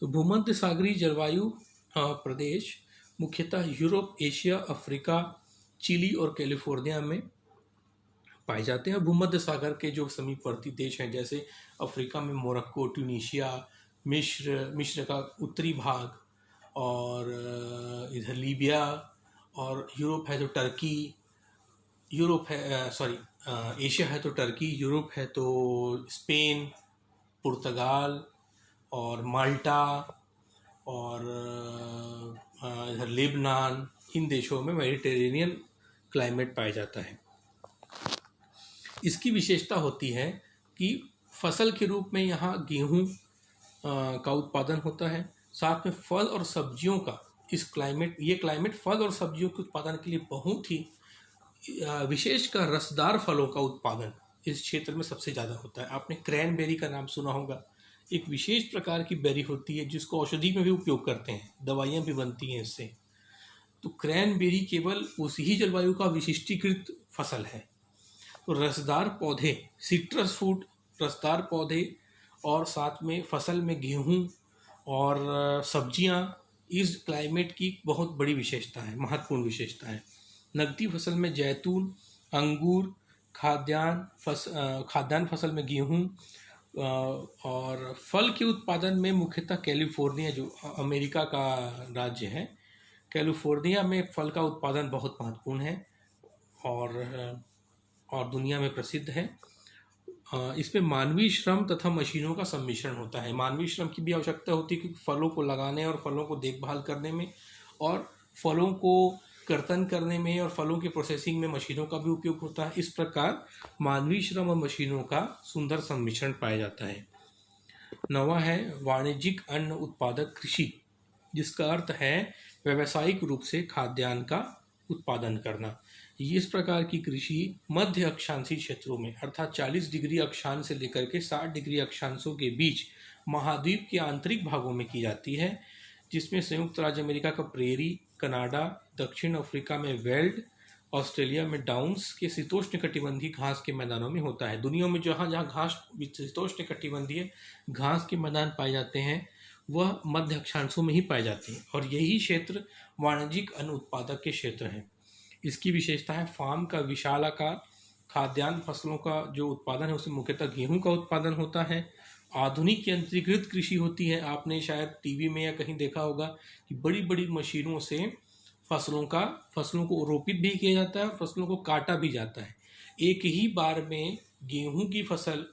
तो भूमध्य सागरीय जलवायु प्रदेश मुख्यतः यूरोप, एशिया, अफ्रीका, चिली और कैलिफोर्निया में पाए जाते हैं। भूमध्य सागर के जो समीपवर्ती देश हैं जैसे अफ्रीका में मोरक्को, ट्यूनीशिया, मिस्र का उत्तरी भाग और इधर लीबिया, और यूरोप है तो टर्की, एशिया है तो टर्की, यूरोप है तो स्पेन, पुर्तगाल और माल्टा और इधर लेबनान, इन देशों में मेडिटेरेनियन क्लाइमेट पाया जाता है। इसकी विशेषता होती है कि फसल के रूप में यहाँ गेहूँ का उत्पादन होता है, साथ में फल और सब्जियों का ये क्लाइमेट फल और सब्जियों के उत्पादन के लिए बहुत ही विशेषकर रसदार फलों का उत्पादन इस क्षेत्र में सबसे ज़्यादा होता है। आपने क्रैनबेरी का नाम सुना होगा, एक विशेष प्रकार की बेरी होती है जिसको औषधि में भी उपयोग करते हैं, दवाइयाँ भी बनती हैं इससे। तो क्रैनबेरी केवल उसी ही जलवायु का विशिष्टीकृत फसल है। तो रसदार पौधे, सिट्रस फ्रूट, रसदार पौधे और साथ में फसल में गेहूँ और सब्जियाँ इस क्लाइमेट की बहुत बड़ी विशेषता है, महत्वपूर्ण विशेषता है। नकदी फसल में जैतून, अंगूर, खाद्यान्न फसल में गेहूँ और फल के उत्पादन में मुख्यतः कैलिफोर्निया, जो अमेरिका का राज्य है, कैलिफोर्निया में फल का उत्पादन बहुत महत्वपूर्ण है और दुनिया में प्रसिद्ध है। इसमें मानवीय श्रम तथा मशीनों का सम्मिश्रण होता है। मानवीय श्रम की भी आवश्यकता होती है क्योंकि फलों को लगाने और फलों को देखभाल करने में और फलों को कर्तन करने में और फलों की प्रोसेसिंग में मशीनों का भी उपयोग होता है। इस प्रकार मानवीय श्रम और मशीनों का सुंदर सम्मिश्रण पाया जाता है। 9वां है वाणिज्यिक अन्न उत्पादक कृषि, जिसका अर्थ है व्यावसायिक रूप से खाद्यान्न का उत्पादन करना। इस प्रकार की कृषि मध्य अक्षांशीय क्षेत्रों में अर्थात 40 डिग्री अक्षांश से लेकर के 60 डिग्री अक्षांशों के बीच महाद्वीप के आंतरिक भागों में की जाती है, जिसमें संयुक्त राज्य अमेरिका का प्रेरी, कनाडा, दक्षिण अफ्रीका में वेल्ड, ऑस्ट्रेलिया में डाउन्स के शीतोष्ण कटिबंधीय घास के मैदानों में होता है। दुनिया में जहाँ जहाँ घास शीतोष्ण कटिबंधीय घास के मैदान पाए जाते हैं वह मध्य अक्षांशों में ही पाए जाते हैं और यही क्षेत्र वाणिज्यिक अन्न उत्पादक के क्षेत्र हैं। इसकी विशेषता है फार्म का विशालाकार, खाद्यान्न फसलों का जो उत्पादन है उसमें मुख्यतः गेहूं का उत्पादन होता है। आधुनिक यंत्रीकृत कृषि होती है। आपने शायद टीवी में या कहीं देखा होगा कि बड़ी बड़ी मशीनों से फसलों को रोपित भी किया जाता है और फसलों को काटा भी जाता है। एक ही बार में गेहूं की फसल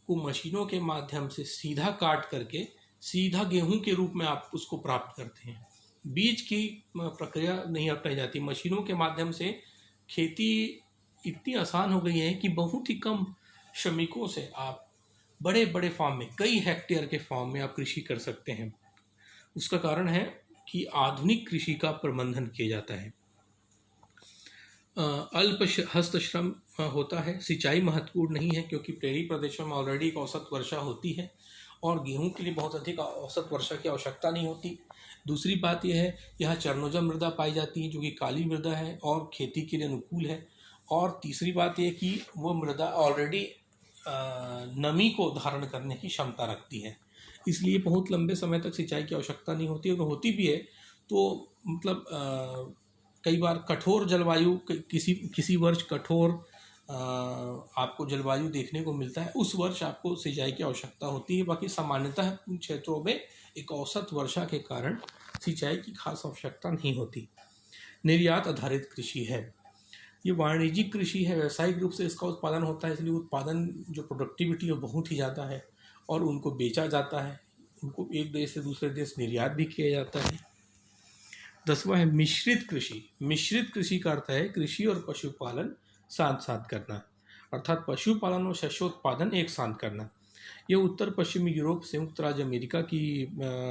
को मशीनों के माध्यम से सीधा काट करके सीधा गेहूं के रूप में आप उसको प्राप्त करते हैं। बीज की प्रक्रिया नहीं अपनाई जाती। मशीनों के माध्यम से खेती इतनी आसान हो गई है कि बहुत ही कम श्रमिकों से आप बड़े बड़े फार्म में, कई हेक्टेयर के फार्म में आप कृषि कर सकते हैं। उसका कारण है कि आधुनिक कृषि का प्रबंधन किया जाता है। अल्प हस्तश्रम होता है। सिंचाई महत्वपूर्ण नहीं है क्योंकि प्रेरी प्रदेशों में ऑलरेडी एक औसत वर्षा होती है और गेहूं के लिए बहुत अधिक औसत वर्षा की आवश्यकता नहीं होती। दूसरी बात यह है यहाँ चरणोजम मृदा पाई जाती है जो कि काली मृदा है और खेती के लिए अनुकूल है। और तीसरी बात यह कि वो मृदा ऑलरेडी नमी को धारण करने की क्षमता रखती है, इसलिए बहुत लंबे समय तक सिंचाई की आवश्यकता नहीं होती। अगर होती भी है तो मतलब कई बार कठोर जलवायु, किसी वर्ष कठोर आपको जलवायु देखने को मिलता है, उस वर्ष आपको सिंचाई की आवश्यकता होती है। बाकी सामान्यतः उन क्षेत्रों में एक औसत वर्षा के कारण सिंचाई की खास आवश्यकता नहीं होती। निर्यात आधारित कृषि है। ये वाणिज्यिक कृषि है, व्यावसायिक रूप से इसका उत्पादन होता है, इसलिए उत्पादन जो प्रोडक्टिविटी है बहुत ही ज़्यादा है और उनको बेचा जाता है, उनको एक देश से दूसरे देश निर्यात भी किया जाता है। 10वां है मिश्रित कृषि। मिश्रित कृषि का अर्थ है कृषि और पशुपालन साथ साथ करना। अर्थात पशुपालन और शस्योत्पादन एक साथ करना। यह उत्तर पश्चिमी यूरोप, संयुक्त राज्य अमेरिका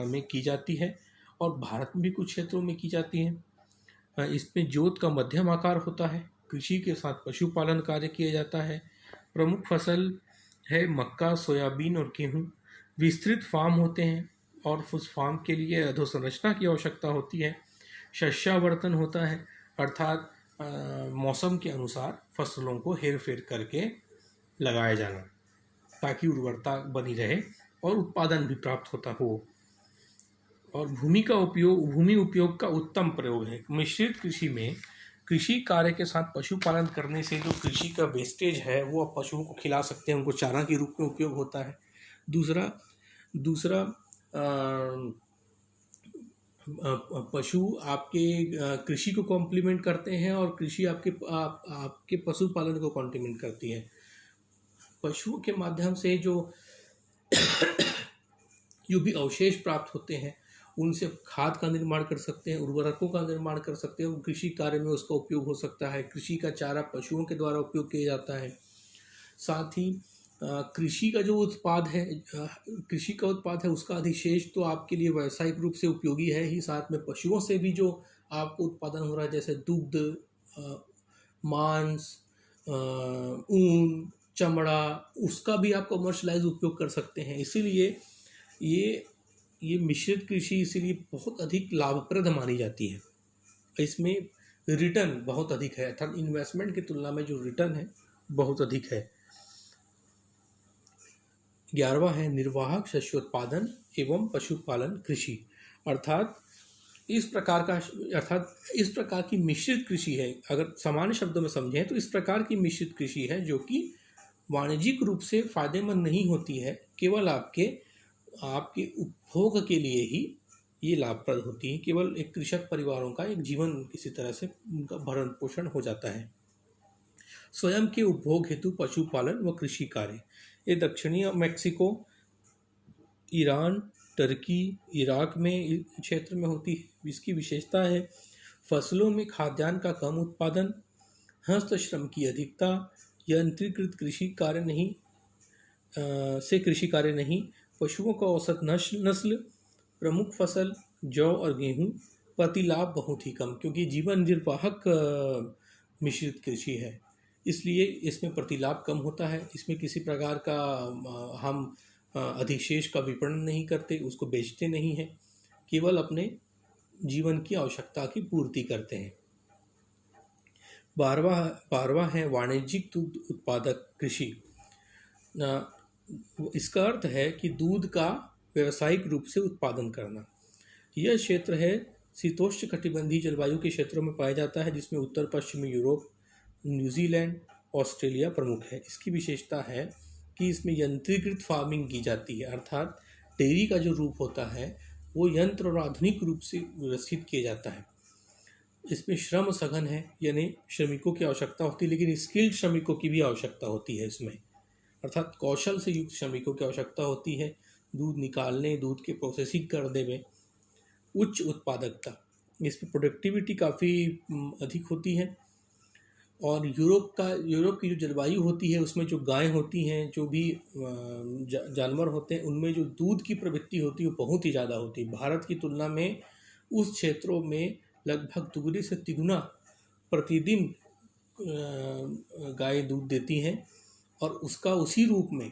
में की जाती है और भारत में भी कुछ क्षेत्रों में की जाती है। इसमें जोत का मध्यम आकार होता है। कृषि के साथ पशुपालन कार्य किया जाता है। प्रमुख फसल है मक्का, सोयाबीन और गेहूँ। विस्तृत फार्म होते हैं और उस फार्म के लिए अधोसंरचना की आवश्यकता होती है। शस्यावर्तन होता है, अर्थात मौसम के अनुसार फसलों को हेर फेर करके लगाया जाना ताकि उर्वरता बनी रहे और उत्पादन भी प्राप्त होता हो। और भूमि उपयोग का उत्तम प्रयोग है। मिश्रित कृषि में कृषि कार्य के साथ पशुपालन करने से जो कृषि का वेस्टेज है वो आप पशुओं को खिला सकते हैं, उनको चारा के रूप में उपयोग होता है। दूसरा पशु आपके कृषि को कॉम्प्लीमेंट करते हैं और कृषि आपके पशुपालन को कॉम्प्लीमेंट करती है। पशुओं के माध्यम से जो भी अवशेष प्राप्त होते हैं उनसे खाद का निर्माण कर सकते हैं, उर्वरकों का निर्माण कर सकते हैं, कृषि कार्य में उसका उपयोग हो सकता है। कृषि का चारा पशुओं के द्वारा उपयोग किया जाता है। साथ ही कृषि का जो उत्पाद है उसका अधिशेष तो आपके लिए व्यावसायिक रूप से उपयोगी है ही, साथ में पशुओं से भी जो आपको उत्पादन हो रहा है जैसे दुग्ध, मांस, ऊन, चमड़ा, उसका भी आप कमर्शलाइज उपयोग कर सकते हैं। इसीलिए ये मिश्रित कृषि इसीलिए बहुत अधिक लाभप्रद मानी जाती है। इसमें रिटर्न बहुत अधिक है, अर्थात इन्वेस्टमेंट की तुलना में जो रिटर्न है बहुत अधिक है। 11वां है निर्वाहक शस्योत्पादन एवं पशुपालन कृषि, अर्थात इस प्रकार की मिश्रित कृषि है। अगर सामान्य शब्दों में समझें तो इस प्रकार की मिश्रित कृषि है जो कि वाणिज्यिक रूप से फायदेमंद नहीं होती है, केवल आपके उपभोग के लिए ही ये लाभप्रद होती है। केवल एक कृषक परिवारों का एक जीवन किसी तरह से उनका भरण पोषण हो जाता है। स्वयं के उपभोग हेतु पशुपालन व कृषि कार्य ये दक्षिणी मेक्सिको, ईरान, टर्की, इराक में क्षेत्र में होती है। इसकी विशेषता है फसलों में खाद्यान्न का कम उत्पादन, हस्तश्रम की अधिकता, यंत्रीकृत कृषि कार्य नहीं, पशुओं का औसत नस्ल, प्रमुख फसल जौ और गेहूँ, प्रतिलाभ बहुत ही कम, क्योंकि जीवन निर्वाहक मिश्रित कृषि है इसलिए इसमें प्रतिलाभ कम होता है। इसमें किसी प्रकार का हम अधिशेष का विपणन नहीं करते, उसको बेचते नहीं हैं, केवल अपने जीवन की आवश्यकता की पूर्ति करते हैं। 12वां है वाणिज्यिक दुग्ध उत्पादक कृषि। इसका अर्थ है कि दूध का व्यावसायिक रूप से उत्पादन करना। यह क्षेत्र है शीतोष्ण कटिबंधीय जलवायु के क्षेत्रों में पाया जाता है, जिसमें उत्तर पश्चिमी यूरोप, न्यूजीलैंड, ऑस्ट्रेलिया प्रमुख है। इसकी विशेषता है कि इसमें यंत्रीकृत फार्मिंग की जाती है, अर्थात डेयरी का जो रूप होता है वो यंत्र और आधुनिक रूप से व्यवस्थित किया जाता है। इसमें श्रम सघन है, यानी श्रमिकों की आवश्यकता होती है, लेकिन स्किल्ड श्रमिकों की भी आवश्यकता होती है इसमें, अर्थात कौशल से युक्त श्रमिकों की आवश्यकता होती है। दूध निकालने, दूध के प्रोसेसिंग करने में उच्च उत्पादकता, इसमें प्रोडक्टिविटी काफ़ी अधिक होती है। और यूरोप की जो जलवायु होती है उसमें जो गायें होती हैं, जो भी जानवर होते हैं, उनमें जो दूध की प्रवृत्ति होती है वो बहुत ही ज़्यादा होती है। भारत की तुलना में उस क्षेत्रों में लगभग दुगने से तिगुना प्रतिदिन गाय दूध देती हैं और उसका उसी रूप में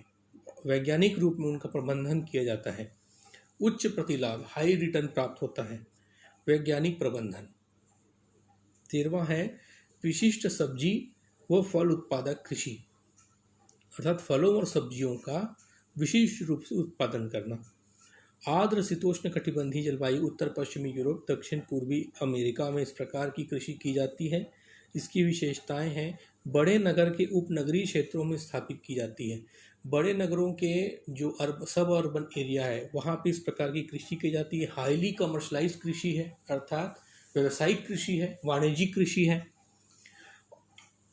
वैज्ञानिक रूप में उनका प्रबंधन किया जाता है। उच्च प्रतिलाभ, हाई रिटर्न प्राप्त होता है। वैज्ञानिक प्रबंधन। 13वां है विशिष्ट सब्जी व फल उत्पादक कृषि, अर्थात फलों और सब्जियों का विशिष्ट रूप से उत्पादन करना। आर्द्र शीतोष्ण कटिबंधीय जलवायु उत्तर पश्चिमी यूरोप, दक्षिण पूर्वी अमेरिका में इस प्रकार की कृषि की जाती है। इसकी विशेषताएं हैं बड़े नगर के उपनगरीय क्षेत्रों में स्थापित की जाती है। बड़े नगरों के जो सब अर्बन एरिया है वहाँ पे इस प्रकार की कृषि की जाती है। हाईली कमर्शलाइज कृषि है, अर्थात व्यावसायिक कृषि है, वाणिज्यिक कृषि है।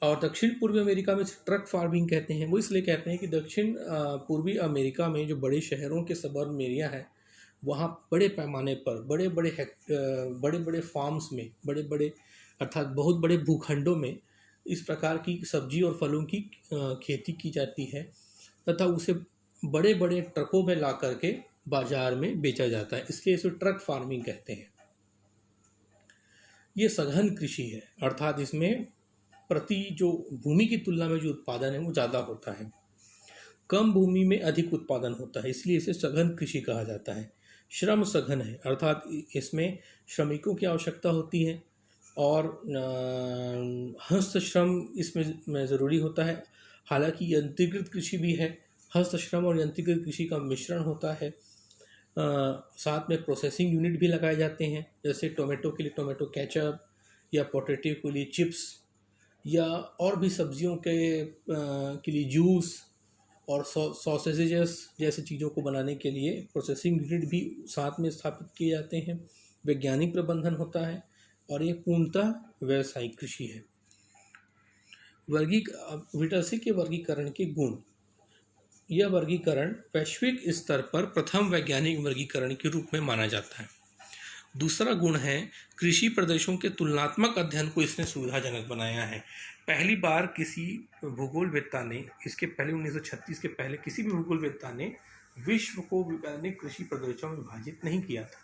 और दक्षिण पूर्वी अमेरिका में ट्रक फार्मिंग कहते हैं। वो इसलिए कहते हैं कि दक्षिण पूर्वी अमेरिका में जो बड़े शहरों के सबर्ब एरिया है वहाँ बड़े पैमाने पर बड़े बड़े फार्म्स में, बड़े बड़े अर्थात बहुत बड़े भूखंडों में इस प्रकार की सब्जी और फलों की खेती की जाती है तथा उसे बड़े बड़े ट्रकों में ला करके बाजार में बेचा जाता है, इसलिए इसे ट्रक फार्मिंग कहते हैं। ये सघन कृषि है, अर्थात इसमें प्रति जो भूमि की तुलना में जो उत्पादन है वो ज़्यादा होता है, कम भूमि में अधिक उत्पादन होता है, इसलिए इसे सघन कृषि कहा जाता है। श्रम सघन है, अर्थात इसमें श्रमिकों की आवश्यकता होती है और हस्त श्रम इसमें ज़रूरी होता है। हालांकि यंत्रीकृत कृषि भी है, हस्त श्रम और यंत्रीकृत कृषि का मिश्रण होता है। साथ में प्रोसेसिंग यूनिट भी लगाए जाते हैं, जैसे टोमेटो के लिए टोमेटो केचप या पोटैटो के लिए चिप्स या और भी सब्जियों के लिए जूस और सॉसेजेस जैसे चीज़ों को बनाने के लिए प्रोसेसिंग यूनिट भी साथ में स्थापित किए जाते हैं। वैज्ञानिक प्रबंधन होता है और ये पूर्णतः व्यावसायिक कृषि है। विटलसी के वर्गीकरण के गुण। यह वर्गीकरण वैश्विक स्तर पर प्रथम वैज्ञानिक वर्गीकरण के रूप में माना जाता है। दूसरा गुण है कृषि प्रदेशों के तुलनात्मक अध्ययन को इसने सुविधाजनक बनाया है। पहली बार किसी भूगोलवेत्ता ने, इसके पहले 1936 के पहले किसी भी भूगोलवेत्ता ने विश्व को वैज्ञानिक कृषि प्रदेशों में विभाजित नहीं किया था।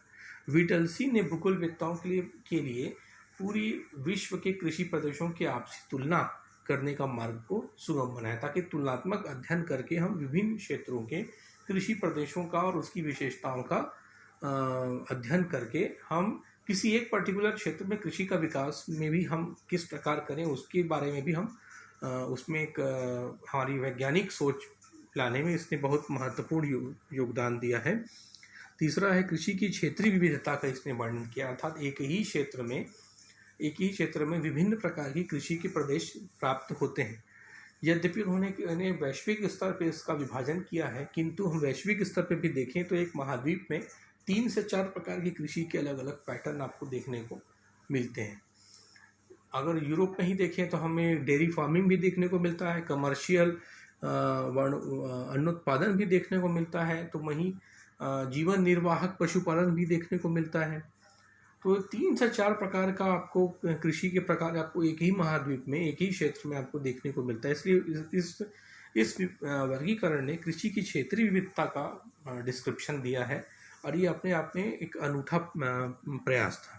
विटलसी ने भूगोलवेत्ताओं के लिए पूरी विश्व के कृषि प्रदेशों की आपसी तुलना करने का मार्ग को सुगम बनाया, ताकि तुलनात्मक अध्ययन करके हम विभिन्न क्षेत्रों के कृषि प्रदेशों का और उसकी विशेषताओं का अध्ययन करके हम किसी एक पर्टिकुलर क्षेत्र में कृषि का विकास में भी हम किस प्रकार करें उसके बारे में भी हम उसमें एक हमारी वैज्ञानिक सोच लाने में इसने बहुत महत्वपूर्ण योगदान दिया है। तीसरा है कृषि की क्षेत्रीय विविधता का इसने वर्णन किया, अर्थात एक ही क्षेत्र में विभिन्न प्रकार की कृषि के प्रदेश प्राप्त होते हैं। यद्यपि उन्होंने वैश्विक स्तर पर इसका विभाजन किया है, किंतु हम वैश्विक स्तर पर भी देखें तो एक महाद्वीप में 3 से 4 प्रकार की कृषि के अलग अलग पैटर्न आपको देखने को मिलते हैं। अगर यूरोप में ही देखें तो हमें डेयरी फार्मिंग भी देखने को मिलता है, कमर्शियल अन्नोत्पादन भी देखने को मिलता है, तो वहीं जीवन निर्वाहक पशुपालन भी देखने को मिलता है। तो 3 से 4 प्रकार का आपको कृषि के प्रकार आपको एक ही महाद्वीप में, एक ही क्षेत्र में आपको देखने को मिलता है। इसलिए इस वर्गीकरण ने कृषि की क्षेत्रीय विविधता का डिस्क्रिप्शन दिया है और ये अपने आप में एक अनूठा प्रयास था।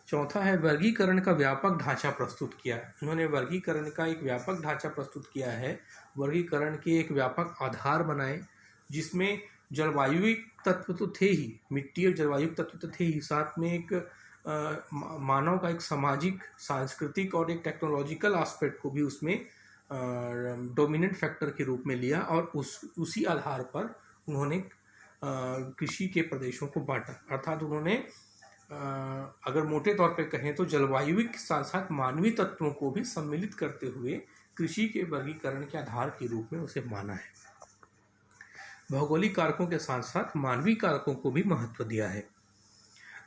चौथा है वर्गीकरण का व्यापक ढांचा प्रस्तुत किया है। उन्होंने वर्गीकरण का एक व्यापक ढांचा प्रस्तुत किया है, वर्गीकरण के एक व्यापक आधार बनाए जिसमें जलवायु तत्व तो थे ही, मिट्टी और जलवायु तत्व तो थे ही, साथ में एक मानव का एक सामाजिक, सांस्कृतिक और एक टेक्नोलॉजिकल एस्पेक्ट को भी उसमें डोमिनेंट फैक्टर के रूप में लिया और उसी आधार पर उन्होंने कृषि के प्रदेशों को बांटा। अर्थात उन्होंने अगर मोटे तौर पे कहें तो जलवायु के साथ साथ मानवीय तत्वों को भी सम्मिलित करते हुए कृषि के वर्गीकरण के आधार के रूप में उसे माना है। भौगोलिक कारकों के साथ साथ मानवीय कारकों को भी महत्व दिया है।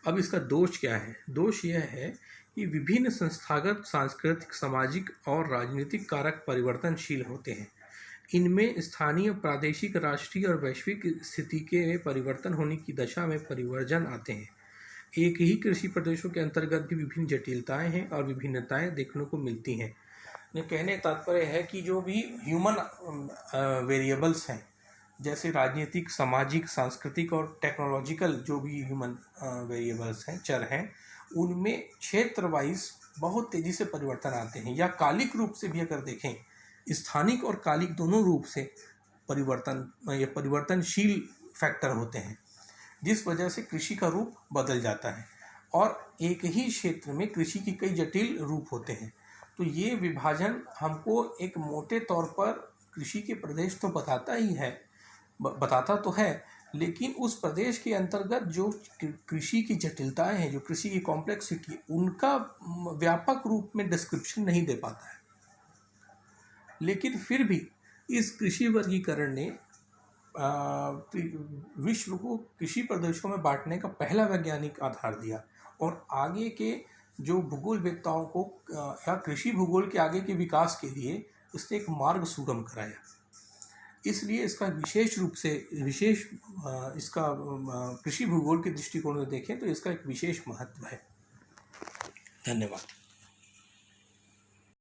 अब इसका दोष क्या है? दोष यह है कि विभिन्न संस्थागत, सांस्कृतिक, सामाजिक और राजनीतिक कारक परिवर्तनशील होते हैं। इनमें स्थानीय, प्रादेशिक, राष्ट्रीय और वैश्विक स्थिति के परिवर्तन होने की दशा में परिवर्तन आते हैं। एक ही कृषि प्रदेशों के अंतर्गत भी विभिन्न जटिलताएं हैं और विभिन्नताएं देखने को मिलती हैं। कहने तात्पर्य है कि जो भी ह्यूमन वेरिएबल्स हैं, जैसे राजनीतिक, सामाजिक, सांस्कृतिक और टेक्नोलॉजिकल जो भी ह्यूमन वेरिएबल्स हैं, चर हैं, उनमें क्षेत्र वाइज बहुत तेज़ी से परिवर्तन आते हैं, या कालिक रूप से भी अगर देखें, स्थानिक और कालिक दोनों रूप से परिवर्तनशील फैक्टर होते हैं, जिस वजह से कृषि का रूप बदल जाता है और एक ही क्षेत्र में कृषि की कई जटिल रूप होते हैं। तो ये विभाजन हमको एक मोटे तौर पर कृषि के प्रदेश तो बताता तो है, लेकिन उस प्रदेश के अंतर्गत जो कृषि की जटिलताएं हैं, जो कृषि की कॉम्प्लेक्सिटी, उनका व्यापक रूप में डिस्क्रिप्शन नहीं दे पाता है। लेकिन फिर भी इस कृषि वर्गीकरण ने विश्व को कृषि प्रदेशों में बांटने का पहला वैज्ञानिक आधार दिया और आगे के जो भूगोलवेत्ताओं को या कृषि भूगोल के आगे के विकास के लिए उसने एक मार्ग सुगम कराया। इसलिए इसका इसका कृषि भूगोल के दृष्टिकोण से देखें तो इसका एक विशेष महत्व है। धन्यवाद।